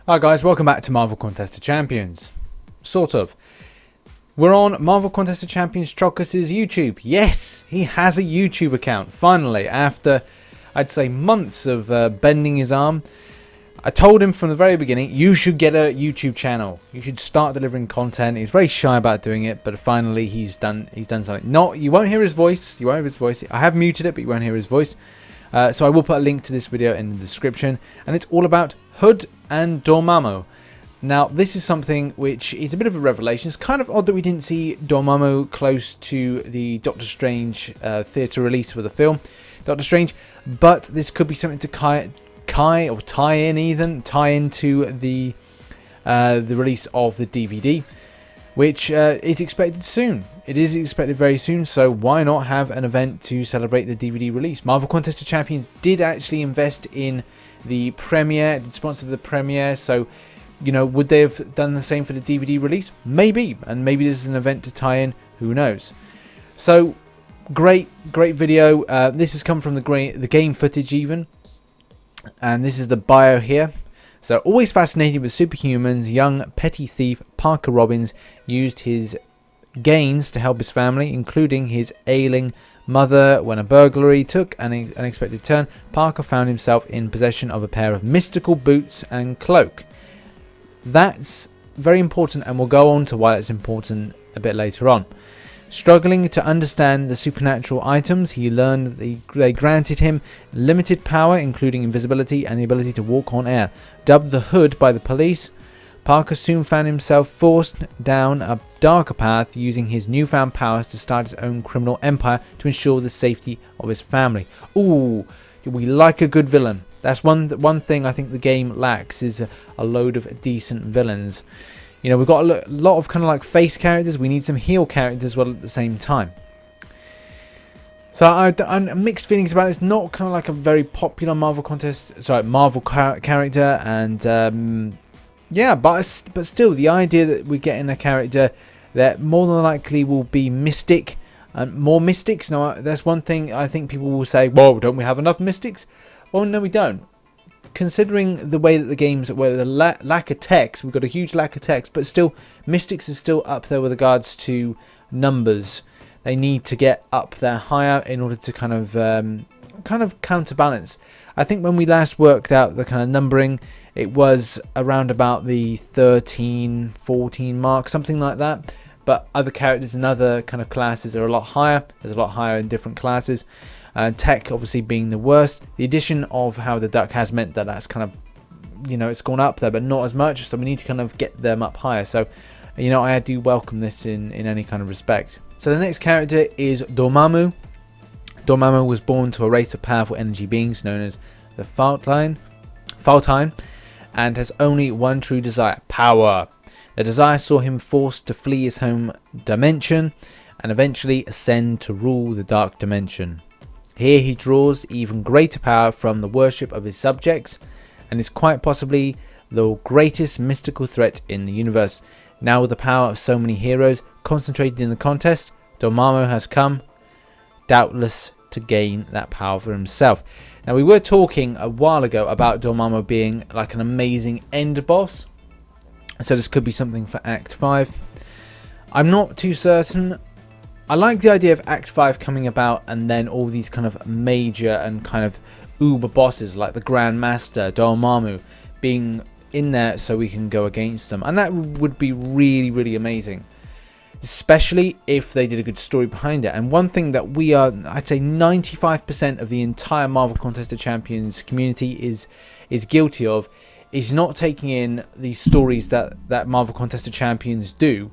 Hi guys, welcome back to Marvel Contest of Champions. Sort of. We're on Marvel Contest of Champions Chocus's YouTube. Yes, he has a YouTube account, finally, after, I'd say, months of bending his arm. I told him from the very beginning, you should get a YouTube channel. You should start delivering content. He's very shy about doing it, but finally he's done something. You won't hear his voice. You won't hear his voice. I have muted it, but you won't hear his voice. So I will put a link to this video in the description, and it's all about Hood and Dormammu. Now, this is something which is a bit of a revelation. It's kind of odd that we didn't see Dormammu close to the Doctor Strange theatre release for the film Doctor Strange, but this could be something to tie into the release of the DVD, which is expected soon. It is expected very soon, so why not have an event to celebrate the DVD release? Marvel Contest of Champions did actually invest in the premiere, did sponsor the premiere, so, you know, would they have done the same for the DVD release? Maybe, and maybe this is an event to tie in, who knows. So, great video. This has come from the game footage even, and this is the bio here. So, always fascinated with superhumans, young petty thief Parker Robbins used his gains to help his family, including his ailing mother. When a burglary took an unexpected turn, Parker found himself in possession of a pair of mystical boots and cloak. That's very important, and we'll go on to why it's important a bit later on. Struggling to understand the supernatural items, he learned that they granted him limited power, including invisibility and the ability to walk on air. Dubbed the Hood by the police, Parker soon found himself forced down a darker path, using his newfound powers to start his own criminal empire to ensure the safety of his family. Ooh, we like a good villain. That's one thing I think the game lacks, is a load of decent villains. You know, we've got a lot of kind of like face characters. We need some heel characters as well at the same time. So I'm mixed feelings about it. It's not kind of like a very popular Marvel character, and yeah, but still, the idea that we're getting a character that more than likely will be mystic, and more mystics. Now, that's one thing I think people will say, well, don't we have enough mystics? Well, no, we don't. Considering the way that the games, where the lack of text, we've got a huge lack of text, but still, mystics is still up there with regards to numbers. They need to get up there higher in order to kind of counterbalance. I think when we last worked out the kind of numbering, it was around about the 13, 14 mark, something like that. But other characters and other kind of classes are a lot higher. There's a lot higher in different classes. Tech obviously being the worst. The addition of Howard the Duck has meant that that's kind of, you know, it's gone up there, but not as much. So we need to kind of get them up higher. So, you know, I do welcome this in any kind of respect. So the next character is Dormammu. Dormammu was born to a race of powerful energy beings known as the Faltine, and has only one true desire: power. The desire saw him forced to flee his home dimension and eventually ascend to rule the dark dimension. Here he draws even greater power from the worship of his subjects, and is quite possibly the greatest mystical threat in the universe. Now, with the power of so many heroes concentrated in the contest, Dormammu has come, doubtless, to gain that power for himself. Now, we were talking a while ago about Dormammu being like an amazing end boss, so this could be something for Act 5. I'm not too certain. I like the idea of Act 5 coming about, and then all these kind of major and kind of uber bosses like the Grand Master, Dormammu, being in there so we can go against them. And that would be really, really amazing. Especially if they did a good story behind it. And one thing that we are, I'd say 95% of the entire Marvel Contest of Champions community is guilty of, is not taking in the stories that Marvel Contest of Champions do.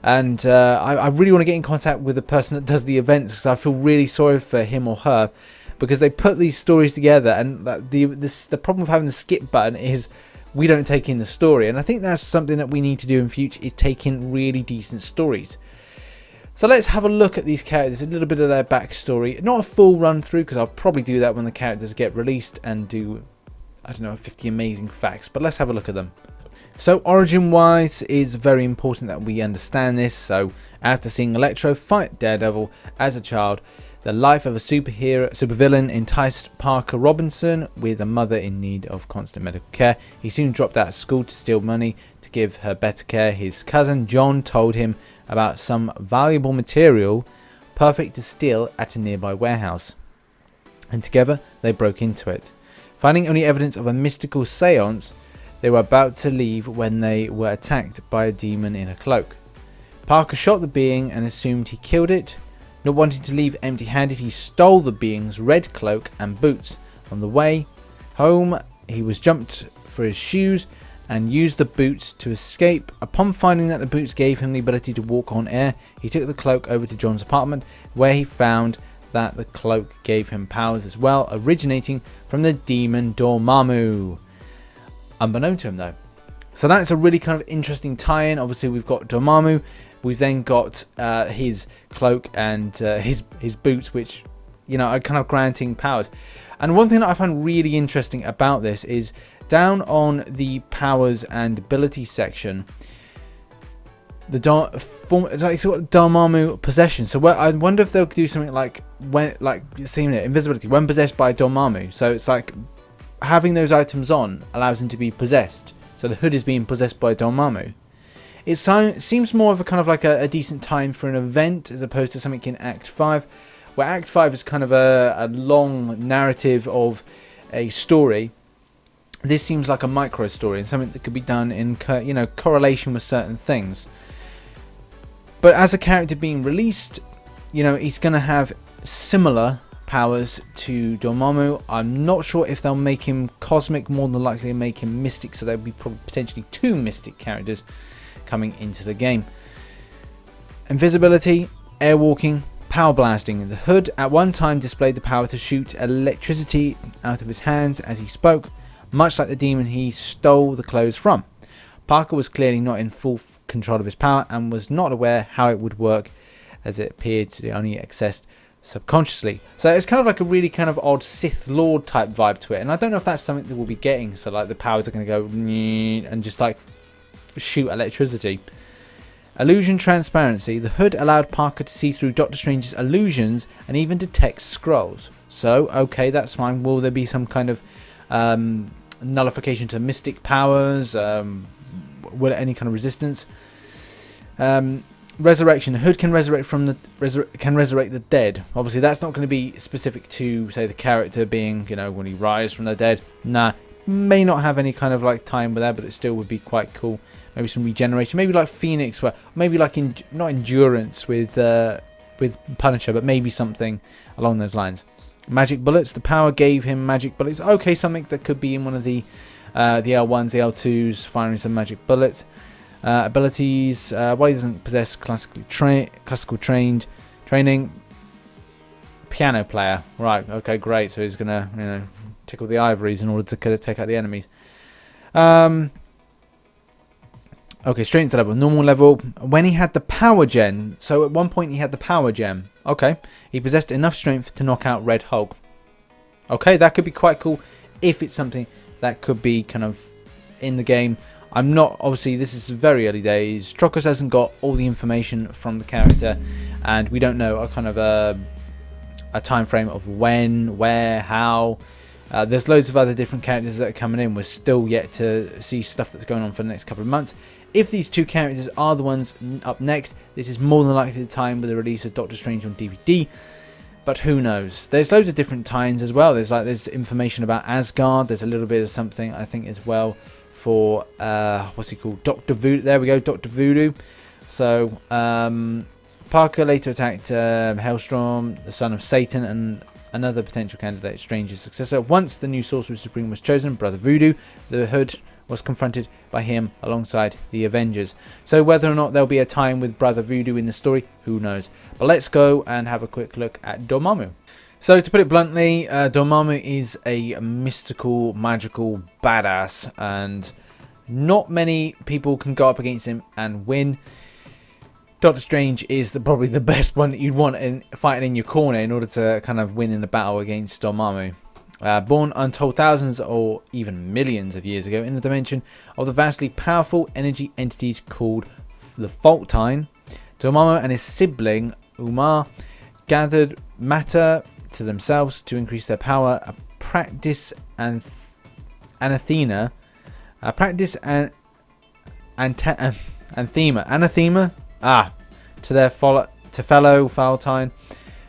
And I really want to get in contact with the person that does the events, because I feel really sorry for him or her, because they put these stories together, and the problem of having the skip button is we don't take in the story. And I think that's something that we need to do in future, is take in really decent stories. So let's have a look at these characters, a little bit of their backstory. Not a full run through, because I'll probably do that when the characters get released and do, I don't know, 50 amazing facts, but let's have a look at them. So origin wise, it's very important that we understand this. So after seeing Electro fight Daredevil as a child, The life of a supervillain enticed Parker Robinson with a mother in need of constant medical care. He soon dropped out of school to steal money to give her better care. His cousin John told him about some valuable material perfect to steal at a nearby warehouse, and together they broke into it. Finding only evidence of a mystical seance, they were about to leave when they were attacked by a demon in a cloak. Parker shot the being and assumed he killed it. Not wanting to leave empty-handed, he stole the being's red cloak and boots. On the way home, he was jumped for his shoes and used the boots to escape. Upon finding that the boots gave him the ability to walk on air, he took the cloak over to John's apartment, where he found that the cloak gave him powers as well, originating from the demon Dormammu. Unbeknown to him, though. So that's a really kind of interesting tie-in. Obviously, we've got Dormammu. We've then got his cloak and his boots, which, you know, are kind of granting powers. And one thing that I find really interesting about this is down on the powers and ability section, the Dormammu possession. So I wonder if they'll do something like seeing it, invisibility when possessed by Dormammu. So it's like having those items on allows him to be possessed. So the hood is being possessed by Dormammu. It seems more of a kind of like a decent time for an event as opposed to something in Act 5, where Act 5 is kind of a long narrative of a story. This seems like a micro story and something that could be done in correlation with certain things. But as a character being released, he's going to have similar powers to Dormammu. I'm not sure if they'll make him cosmic. More than likely make him mystic, so there'll be probably potentially 2 mystic characters coming into the game. Invisibility, airwalking, power blasting. The hood at one time displayed the power to shoot electricity out of his hands as he spoke, much like the demon he stole the clothes from. Parker was clearly not in full control of his power and was not aware how it would work, as it appeared to be only accessed subconsciously. So it's kind of like a really kind of odd Sith Lord type vibe to it, and I don't know if that's something that we'll be getting. So like the powers are going to go and just like shoot electricity. Illusion transparency. The hood allowed Parker to see through Doctor Strange's illusions and even detect scrolls. So okay, that's fine. Will there be some kind of nullification to mystic powers? Will any kind of resistance? Resurrection. The hood can resurrect the dead. Obviously, that's not going to be specific to, say, the character being, when he rises from the dead. Nah, may not have any kind of like time with that, but it still would be quite cool. Maybe some regeneration. Maybe like Phoenix, where maybe like not endurance with Punisher, but maybe something along those lines. Magic bullets. The power gave him magic bullets. Okay, something that could be in one of the L1s, the L2s, firing some magic bullets. Abilities. While he doesn't possess classical training. Piano player. Right. Okay. Great. So he's gonna tickle the ivories in order to take out the enemies. Okay. Strength level. Normal level. When he had the power gem. So at one point he had the power gem. Okay. He possessed enough strength to knock out Red Hulk. Okay. That could be quite cool if it's something that could be kind of in the game. I'm not, obviously this is very early days. Trocos hasn't got all the information from the character, and we don't know a kind of a time frame of when, where, how. There's loads of other different characters that are coming in. We're still yet to see stuff that's going on for the next couple of months. If these 2 characters are the ones up next, this is more than likely the time with the release of Doctor Strange on DVD. But who knows? There's loads of different tie-ins as well. There's information about Asgard. There's a little bit of something, I think, as well for what's he called? Dr. Voodoo. There we go, Dr. Voodoo. So Parker later attacked Hellstrom, the son of Satan, and another potential candidate, Strange's successor. Once the new Sorcerer Supreme was chosen, Brother Voodoo, the hood was confronted by him alongside the Avengers. So whether or not there'll be a time with Brother Voodoo in the story, who knows. But let's go and have a quick look at Dormammu. So to put it bluntly, Dormammu is a mystical, magical badass, and not many people can go up against him and win. Doctor Strange is probably the best one that you'd want fighting in your corner in order to kind of win in the battle against Dormammu. Born untold thousands or even millions of years ago in the dimension of the vastly powerful energy entities called the Faultine, Dormammu and his sibling Umar gathered matter to themselves to increase their power. A practice and anathema. A practice and anathema. To their fellow Faltine,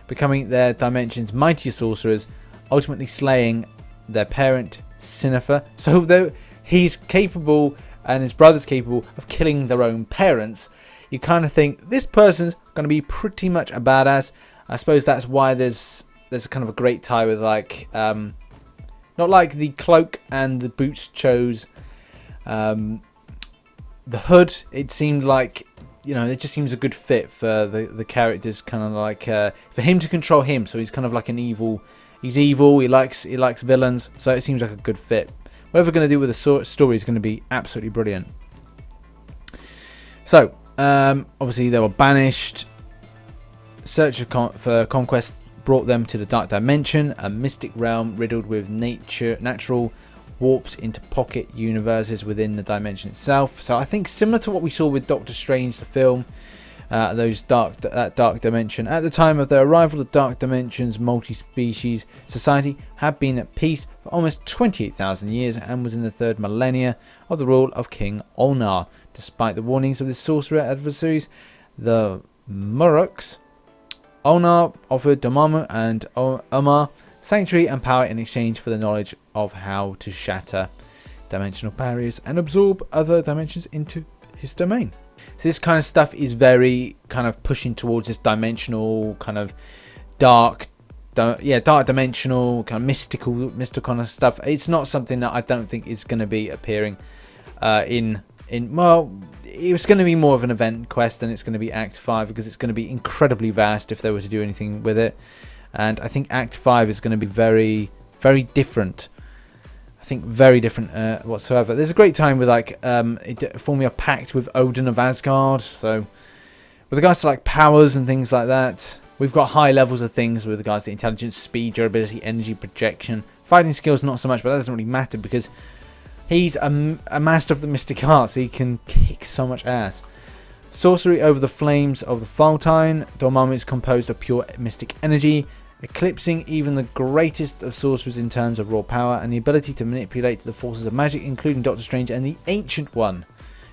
becoming their dimension's mightiest sorcerers, ultimately slaying their parent Sinifer. So though he's capable and his brother's capable of killing their own parents, you kind of think this person's going to be pretty much a badass. I suppose that's why there's kind of a great tie with like not like the cloak and the boots chose the hood. It seemed like, you know, it just seems a good fit for the characters, kind of like for him to control him. So he's kind of like an evil. He's evil. He likes villains. So it seems like a good fit. Whatever we're going to do with the story is going to be absolutely brilliant. So obviously they were banished. Search for conquest brought them to the Dark Dimension, a mystic realm riddled with natural warps into pocket universes within the dimension itself. So I think similar to what we saw with Doctor Strange, the film, that dark dimension. At the time of their arrival, the Dark Dimension's multi-species society had been at peace for almost 28,000 years and was in the third millennia of the rule of King Ulnar. Despite the warnings of the sorcerer adversaries, the Muruks, Ulnar offered Dormammu and Omar sanctuary and power in exchange for the knowledge of how to shatter dimensional barriers and absorb other dimensions into his domain. So this kind of stuff is very kind of pushing towards this dimensional kind of dark dimensional kind of mystical kind of stuff. It's not something that I don't think is going to be appearing well, it was going to be more of an event quest than it's going to be Act 5, because it's going to be incredibly vast if they were to do anything with it. And I think Act 5 is going to be very, very different. I think very different whatsoever. There's a great time with like forming a pact with Odin of Asgard. So with regards to like powers and things like that, we've got high levels of things with regards to intelligence, speed, durability, energy, projection. Fighting skills not so much, but that doesn't really matter because he's a master of the mystic arts. So he can kick so much ass. Sorcery over the flames of the Faltine. Dormammu is composed of pure mystic energy, eclipsing even the greatest of sorcerers in terms of raw power and the ability to manipulate the forces of magic, including Doctor Strange and the Ancient One.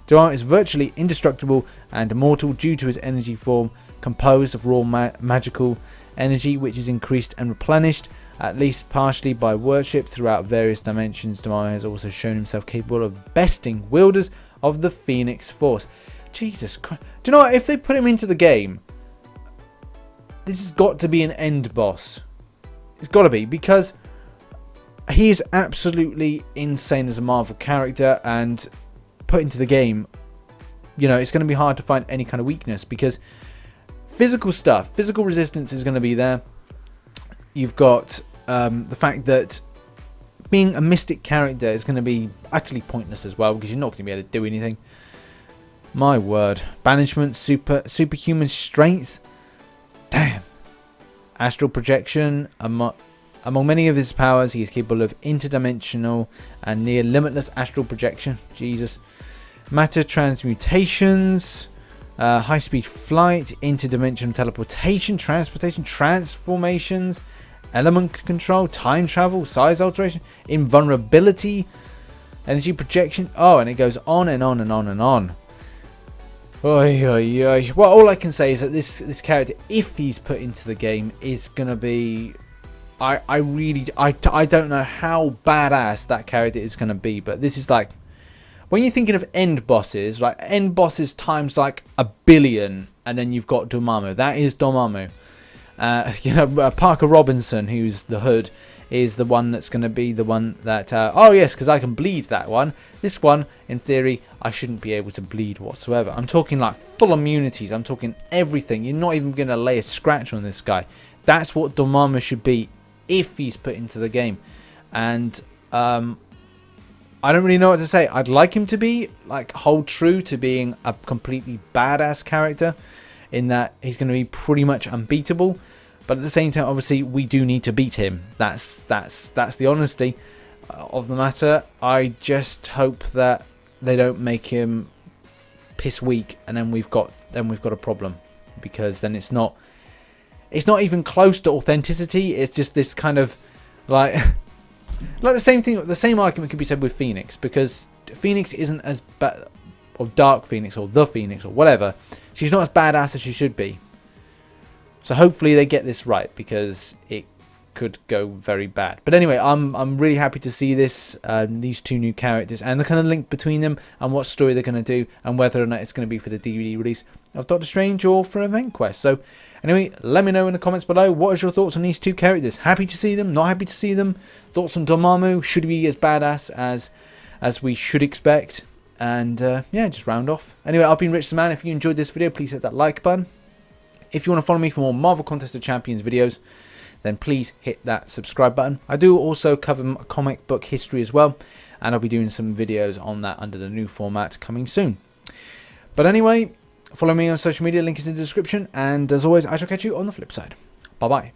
Dormammu is virtually indestructible and immortal due to his energy form, composed of raw magical energy, which is increased and replenished, at least partially, by worship throughout various dimensions. Dormammu has also shown himself capable of besting wielders of the Phoenix Force. Jesus Christ. Do you know what? If they put him into the game, this has got to be an end boss. It's got to be, because he is absolutely insane as a Marvel character, and put into the game, you know, it's going to be hard to find any kind of weakness, because physical stuff, physical resistance is going to be there. You've got the fact that being a mystic character is going to be utterly pointless as well, because you're not going to be able to do anything. My word. Banishment, superhuman strength. Damn. Astral projection. Among many of his powers, he is capable of interdimensional and near limitless astral projection. Jesus. Matter transmutations. High-speed flight. Interdimensional teleportation. Transportation. Transformations. Element control. Time travel. Size alteration. Invulnerability. Energy projection. Oh, and it goes on and on and on and on. Oy, oy, oy. Well, all I can say is that this character, if he's put into the game, is gonna be. I don't know how badass that character is gonna be, but this is like, when you're thinking of end bosses, like end bosses times like 1 billion, and then you've got Dormammu. That is Dormammu. Parker Robinson, who's the Hood, is the one that's going to be the one that, oh yes, because I can bleed that one. This one, in theory, I shouldn't be able to bleed whatsoever. I'm talking like full immunities. I'm talking everything. You're not even going to lay a scratch on this guy. That's what Dormammu should be if he's put into the game. And I don't really know what to say. I'd like him to be, like, hold true to being a completely badass character, in that he's going to be pretty much unbeatable. But at the same time, obviously, we do need to beat him. That's the honesty of the matter. I just hope that they don't make him piss weak, and then we've got a problem, because then it's not it's not even close to authenticity. It's just this kind of like the same thing. The same argument could be said with Phoenix, because Phoenix isn't as bad, or Dark Phoenix, or the Phoenix, or whatever. She's not as badass as she should be. So hopefully they get this right, because it could go very bad. But anyway, I'm really happy to see this, these two new characters, and the kind of link between them, and what story they're going to do, and whether or not it's going to be for the DVD release of Doctor Strange or for Event Quest. So anyway, let me know in the comments below, what is your thoughts on these two characters? Happy to see them? Not happy to see them? Thoughts on Dormammu? Should he be as badass as we should expect? And yeah, just round off. Anyway, I've been RichTheMan. If you enjoyed this video, please hit that like button. If you want to follow me for more Marvel Contest of Champions videos, then please hit that subscribe button. I do also cover comic book history as well, and I'll be doing some videos on that under the new format coming soon. But anyway, follow me on social media, link is in the description, and as always, I shall catch you on the flip side. Bye bye.